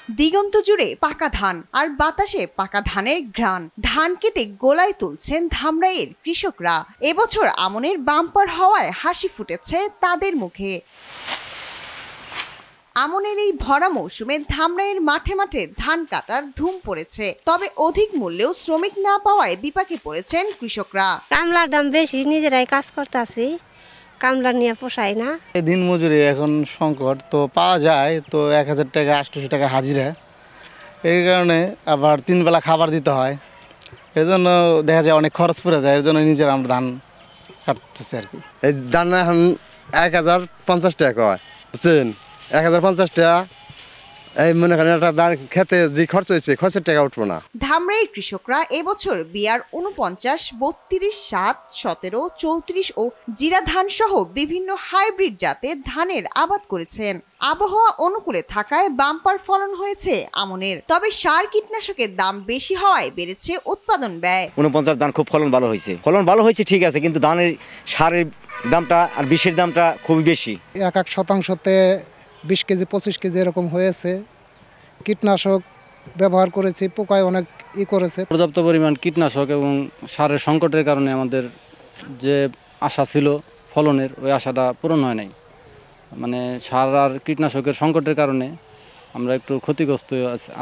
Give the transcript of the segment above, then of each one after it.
দিগন্ত জুড়ে পাকা ধান আর বাতাসে পাকা ধানের ঘ্রাণ। ধান কেটে গোলায় তুলছেন ধামরাইয়ের কৃষকরা। এবছর আমনের বাম্পার হওয়ায় হাসি ফুটেছে তাদের মুখে। আমনের এই ভরা মৌসুমে ধামরাইয়ের মাঠে মাঠে ধান কাটার ধুম পড়েছে। তবে অধিক মূল্যেও শ্রমিক না পাওয়ায় বিপাকে পড়েছেন কৃষকরা। কামলার দাম বেশি, নিজেরাই কাজ করতেছি, কামলা নিয়ে পোষায় না। দিন মজুরি এখন সংকট, তো পাওয়া যায় তো 1000 টাকা 800 টাকা হাজিরা। এই কারণে আবার 3 বেলা খাবার দিতে হয়, এই জন্য দেখা যায় অনেক খরচ পড়ে যায়। এর জন্য নিজেরা আমরা ধান কাটতেছি আর কি। এই ধান এখন 1050 টাকা হয়, বুঝছেন? 1050 টাকা এই মনে করেন একটা ধান খেতে যে খরচ হয়েছে, খরচের টাকা উঠবো না। ধামরাইয়ের কৃষকরা এবছর বিআর 49, 32, 7, 17, 34 ও জিরা ধান সহ বিভিন্ন হাইব্রিড জাতের ধানের আবাদ করেছেন। আবহাওয়া অনুকূলে থাকায় বাম্পার ফলন হয়েছে আমনের। তবে সার কীটনাশকের দাম বেশি হওয়ায় বেড়েছে উৎপাদন ব্যয়। 49 ধান খুব ফলন ভালো হয়েছে ঠিক আছে, কিন্তু ধানের সারের দামটা আর বিষের দামটা খুবই বেশি। এক শতাংশতে 20 কেজি 25 কেজি এরকম হয়েছে। কীটনাশক ব্যবহার করেছি, পোকায় অনেক করেছে। পর্যাপ্ত পরিমাণ কীটনাশক এবং সারের সংকটের কারণে আমাদের যে আশা ছিল ফলনের, ওই আশাটা পূরণ হয় নাই। মানে সার আর কীটনাশকের সংকটের কারণে আমরা একটু ক্ষতিগ্রস্ত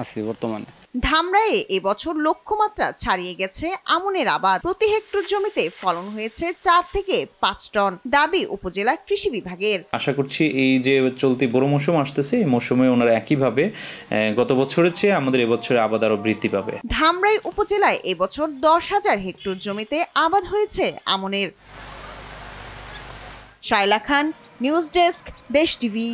আছি বর্তমানে। ধামরাইয়ে এবছর লক্ষ্যমাত্রা ছাড়িয়ে গেছে আমনের আবাদ। প্রতি হেক্টর জমিতে ফলন হয়েছে 4 থেকে 5 টন, দাবি উপজেলা কৃষি বিভাগের। আশা করছি এই যে চলতি বড় মৌসুম আসতেছে, এই মৌসুমে ওনারা একইভাবে গত বছরের চেয়ে আমাদের এবছরে আবাদ আরো বৃদ্ধি পাবে। ধামরাই উপজেলায় এবছর 10,000 হেক্টর জমিতে আবাদ হয়েছে আমনের। শায়লা খান, নিউজ ডেস্ক, দেশ টিভি।